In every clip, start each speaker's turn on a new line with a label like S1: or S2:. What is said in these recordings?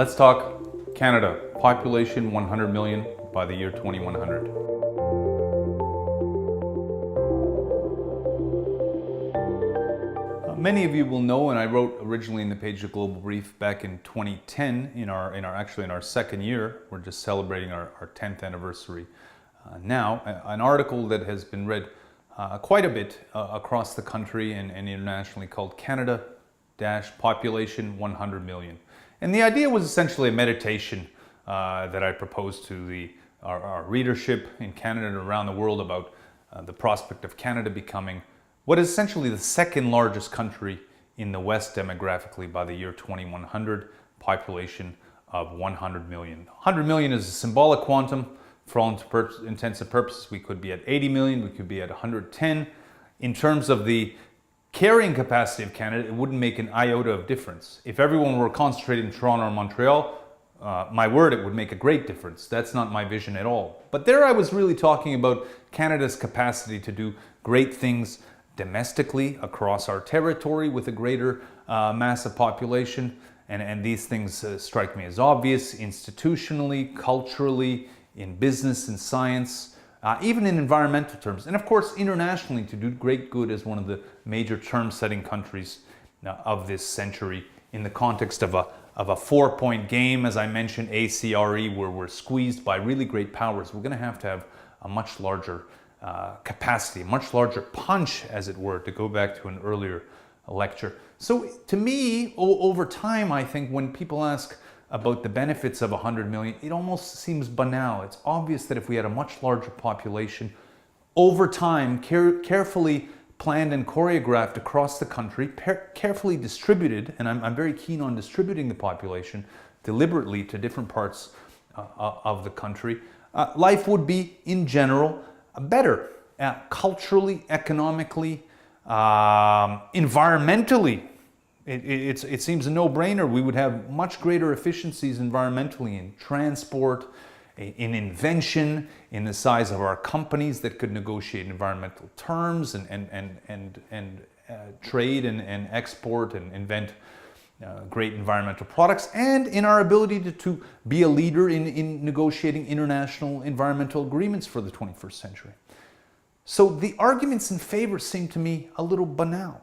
S1: Let's talk Canada. Population 100 million by the year 2100. Many of you will know, and I wrote originally in the page of Global Brief back in 2010, in our second year. We're just celebrating our 10th anniversary now. An article that has been read quite a bit across the country and internationally called Canada Population 100 Million. And the idea was essentially a meditation that I proposed to our readership in Canada and around the world about the prospect of Canada becoming what is essentially the second largest country in the West demographically by the year 2100, population of 100 million. 100 million is a symbolic quantum. For all intents and purposes, we could be at 80 million, we could be at 110. In terms of the carrying capacity of Canada, it wouldn't make an iota of difference. If everyone were concentrated in Toronto or Montreal, my word, it would make a great difference. That's not my vision at all. But there I was really talking about Canada's capacity to do great things domestically across our territory with a greater massive population. And these things strike me as obvious institutionally, culturally, in business and science, even in environmental terms. And of course, internationally, to do great good as one of the major term-setting countries of this century in the context of a 4-point game, as I mentioned, ACRE, where we're squeezed by really great powers. We're going to have a much larger capacity, a much larger punch, as it were, to go back to an earlier lecture. So to me, over time, I think when people ask about the benefits of 100 million, it almost seems banal. It's obvious that if we had a much larger population, over time, carefully planned and choreographed across the country, carefully distributed, and I'm very keen on distributing the population deliberately to different parts of the country, life would be, in general, better, culturally, economically, environmentally. It seems a no-brainer. We would have much greater efficiencies environmentally in transport, in invention, in the size of our companies that could negotiate environmental terms and trade and export and invent great environmental products, and in our ability to be a leader in negotiating international environmental agreements for the 21st century. So the arguments in favor seem to me a little banal.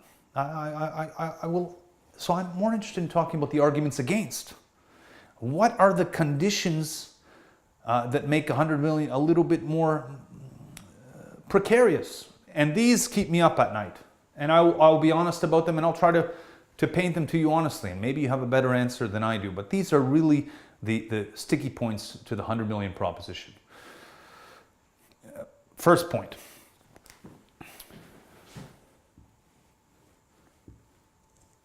S1: So I'm more interested in talking about the arguments against. What are the conditions that make 100 million a little bit more precarious? And these keep me up at night. And I'll be honest about them, and I'll try to paint them to you honestly. And maybe you have a better answer than I do. But these are really the sticky points to the 100 million proposition. First point.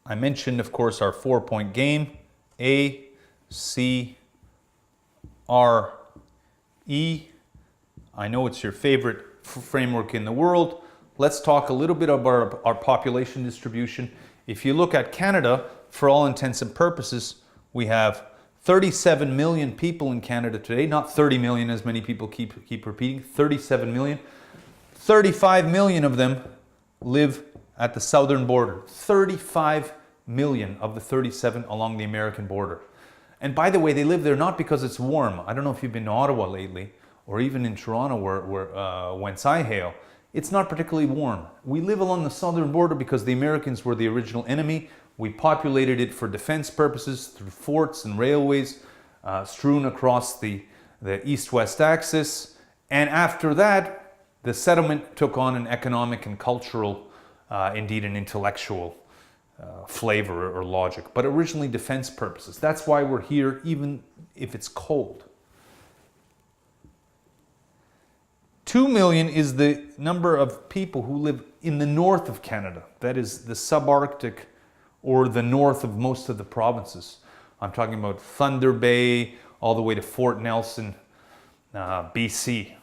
S1: I mentioned, of course, our 4-point game, A, C, R, E. I know it's your favorite framework in the world. Let's talk a little bit about our population distribution. If you look at Canada, for all intents and purposes, we have 37 million people in Canada today, not 30 million as many people keep repeating, 37 million. 35 million of them live at the southern border. 35 million of the 37 along the American border. And by the way, they live there not because it's warm. I don't know if you've been to Ottawa lately, or even in Toronto, whence I hail. It's not particularly warm. We live along the southern border because the Americans were the original enemy. We populated it for defense purposes through forts and railways strewn across the east-west axis. And after that, the settlement took on an economic and cultural, indeed an intellectual flavor or logic, but originally defense purposes. That's why we're here, even if it's cold. 2 million is the number of people who live in the north of Canada. That is the subarctic or the north of most of the provinces. I'm talking about Thunder Bay all the way to Fort Nelson, BC,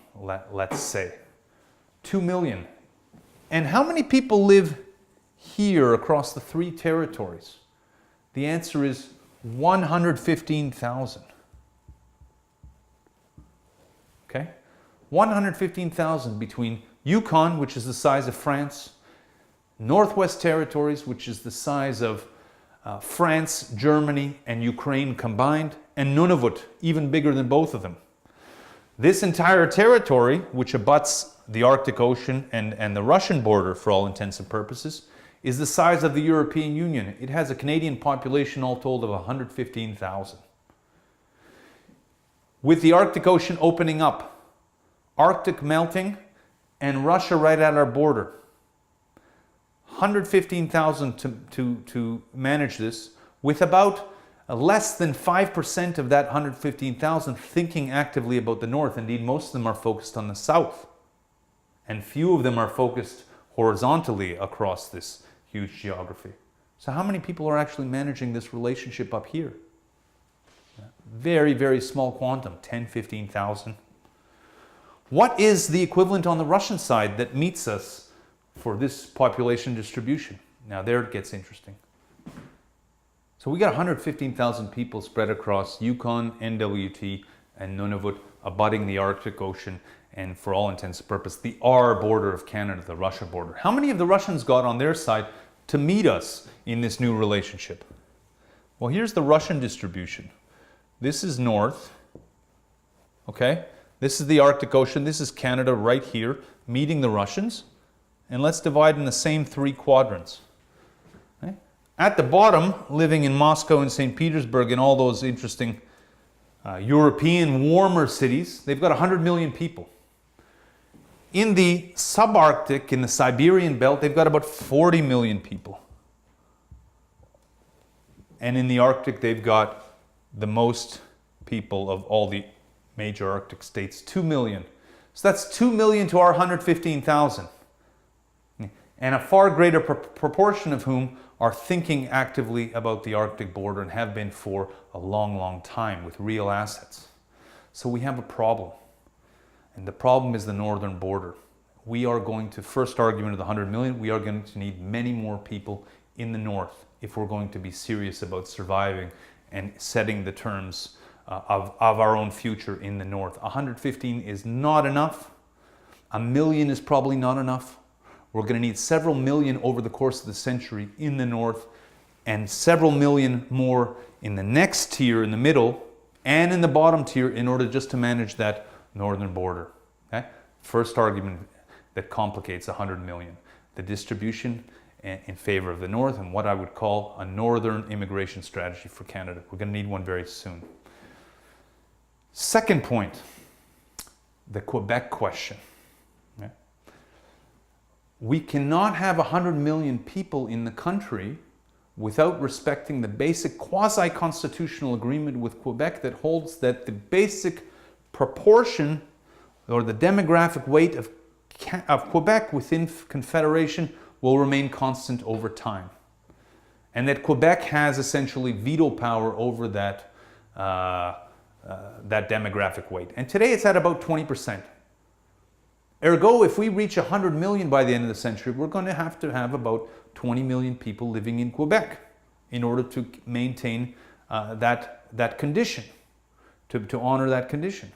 S1: let's say. 2 million. And how many people live here across the 3 territories? The answer is 115,000. Okay? 115,000 between Yukon, which is the size of France, Northwest Territories, which is the size of France, Germany, and Ukraine combined, and Nunavut, even bigger than both of them. This entire territory, which abuts the Arctic Ocean and the Russian border for all intents and purposes, is the size of the European Union. It has a Canadian population all told of 115,000. With the Arctic Ocean opening up, Arctic melting, and Russia right at our border, 115,000 to manage this, with about less than 5% of that 115,000 thinking actively about the north. Indeed, most of them are focused on the south, and few of them are focused horizontally across this huge geography. So how many people are actually managing this relationship up here? Very, very small quantum, 10, 15,000. What is the equivalent on the Russian side that meets us for this population distribution? Now there it gets interesting. So we got 115,000 people spread across Yukon, NWT, and Nunavut, abutting the Arctic Ocean, and for all intents and purposes, the R border of Canada, the Russia border. How many of the Russians got on their side to meet us in this new relationship? Well, here's the Russian distribution. This is north, okay? This is the Arctic Ocean. This is Canada right here, meeting the Russians. And let's divide in the same three quadrants. Okay? At the bottom, living in Moscow and St. Petersburg and all those interesting European warmer cities, they've got 100 million people. In the subarctic, in the Siberian belt, they've got about 40 million people. And in the Arctic, they've got the most people of all the major Arctic states, 2 million. So that's 2 million to our 115,000. And a far greater proportion of whom are thinking actively about the Arctic border and have been for a long, long time with real assets. So we have a problem. And the problem is the northern border. We are going to, first argument of the 100 million, we are going to need many more people in the north if we're going to be serious about surviving and setting the terms of our own future in the north. 115 is not enough. 1 million is probably not enough. We're going to need several million over the course of the century in the north, and several million more in the next tier in the middle and in the bottom tier in order just to manage that northern border. Okay? First argument that complicates 100 million. The distribution in favor of the north and what I would call a northern immigration strategy for Canada. We're going to need one very soon. Second point, the Quebec question. Okay? We cannot have 100 million people in the country without respecting the basic quasi-constitutional agreement with Quebec that holds that the basic proportion or the demographic weight of Quebec within Confederation will remain constant over time. And that Quebec has essentially veto power over that, that demographic weight. And today it's at about 20%. Ergo, if we reach 100 million by the end of the century, we're going to have about 20 million people living in Quebec in order to maintain that condition, to honor that condition.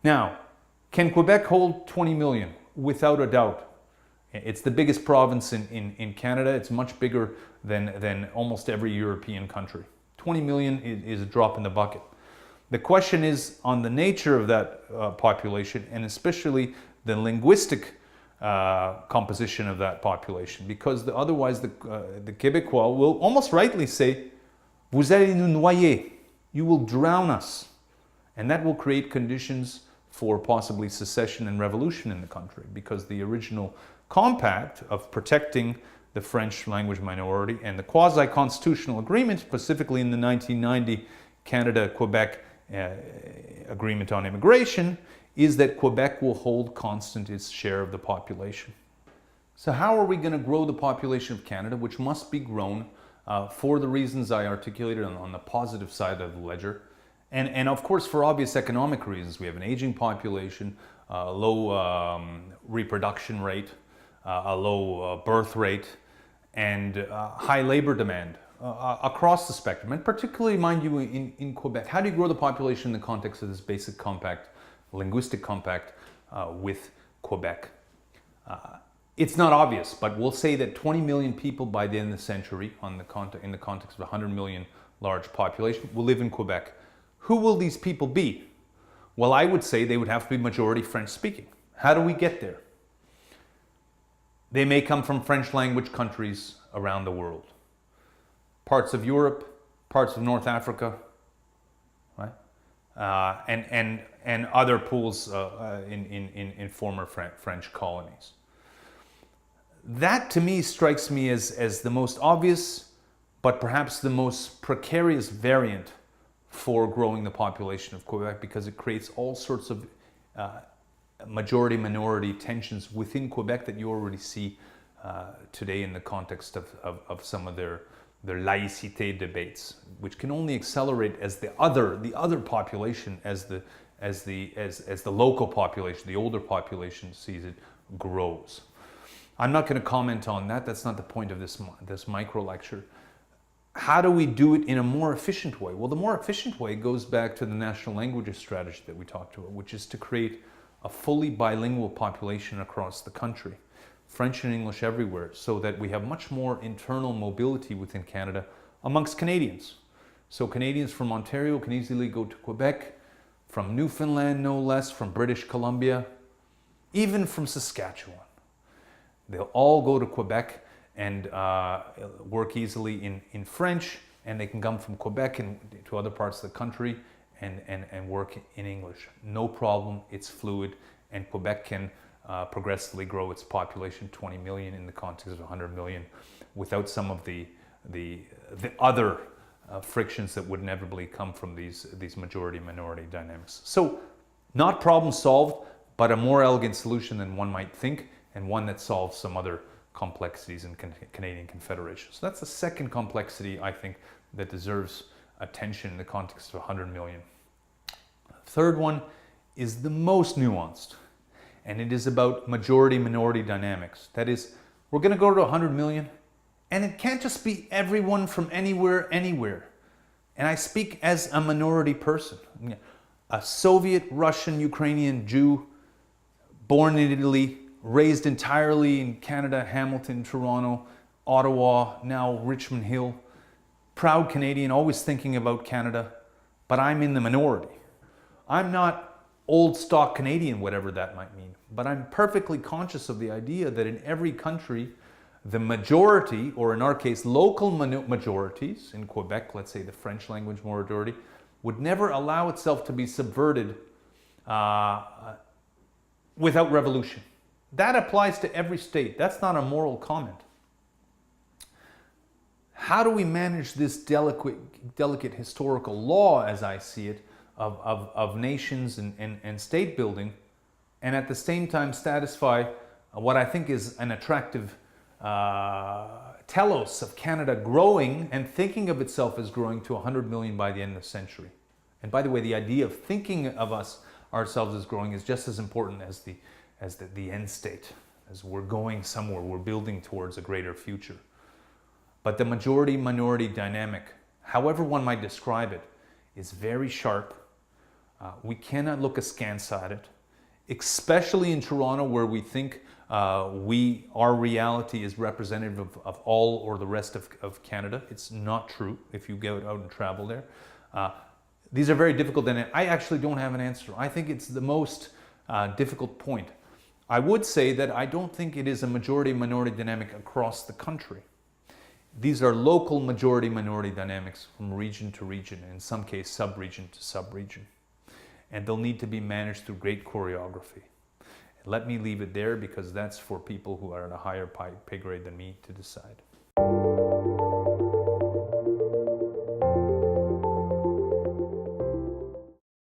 S1: Now, can Quebec hold 20 million? Without a doubt. It's the biggest province in Canada. It's much bigger than almost every European country. 20 million is a drop in the bucket. The question is on the nature of that population, and especially the linguistic composition of that population, because otherwise the Québécois will almost rightly say, "Vous allez nous noyer," you will drown us, and that will create conditions for possibly secession and revolution in the country, because the original compact of protecting the French language minority and the quasi-constitutional agreement, specifically in the 1990 Canada-Quebec agreement on immigration, is that Quebec will hold constant its share of the population. So how are we going to grow the population of Canada, which must be grown for the reasons I articulated on the positive side of the ledger, and of course for obvious economic reasons. We have an aging population, a low reproduction rate, a low birth rate, and high labor demand across the spectrum, and particularly, mind you, in Quebec. How do you grow the population in the context of this basic compact, linguistic compact with Quebec? It's not obvious, but we'll say that 20 million people by the end of the century, in the context of a 100 million large population, will live in Quebec. Who will these people be? Well, I would say they would have to be majority French speaking. How do we get there? They may come from French language countries around the world. Parts of Europe, parts of North Africa, right? And other pools in former French colonies. That to me strikes me as the most obvious, but perhaps the most precarious variant for growing the population of Quebec, because it creates all sorts of majority-minority tensions within Quebec that you already see today in the context of some of their laïcité debates, which can only accelerate as the other population, as the local population, the older population sees it, grows. I'm not going to comment on that. That's not the point of this micro lecture. How do we do it in a more efficient way? Well, the more efficient way goes back to the national languages strategy that we talked about, which is to create a fully bilingual population across the country, French and English everywhere, so that we have much more internal mobility within Canada amongst Canadians. So Canadians from Ontario can easily go to Quebec, from Newfoundland no less, from British Columbia, even from Saskatchewan. They'll all go to Quebec and work easily in French, and they can come from Quebec and to other parts of the country and work in English. No problem, it's fluid, and Quebec can progressively grow its population 20 million in the context of 100 million without some of the other frictions that would inevitably come from these majority-minority dynamics. So, not problem solved, but a more elegant solution than one might think, and one that solves some other complexities in Canadian Confederation. So that's the second complexity, I think, that deserves attention in the context of 100 million. Third one is the most nuanced, and it is about majority-minority dynamics. That is, we're going to go to 100 million, and it can't just be everyone from anywhere. And I speak as a minority person. A Soviet, Russian, Ukrainian Jew, born in Italy, raised entirely in Canada, Hamilton, Toronto, Ottawa, now Richmond Hill. Proud Canadian, always thinking about Canada, but I'm in the minority. I'm not old stock Canadian, whatever that might mean, but I'm perfectly conscious of the idea that in every country, the majority, or in our case, local majorities, in Quebec, let's say the French language majority, would never allow itself to be subverted without revolution. That applies to every state. That's not a moral comment. How do we manage this delicate historical law, as I see it, of nations and state building, and at the same time satisfy what I think is an attractive telos of Canada growing and thinking of itself as growing to 100 million by the end of the century? And by the way, the idea of thinking of ourselves as growing is just as important as the end state, as we're going somewhere, we're building towards a greater future. But the majority-minority dynamic, however one might describe it, is very sharp. We cannot look askance at it, especially in Toronto, where we think our reality is representative of all or the rest of Canada. It's not true if you go out and travel there. These are very difficult, and I actually don't have an answer. I think it's the most difficult point. I would say that I don't think it is a majority-minority dynamic across the country. These are local majority-minority dynamics from region to region, in some case sub-region to sub-region. And they'll need to be managed through great choreography. Let me leave it there, because that's for people who are at a higher pay grade than me to decide.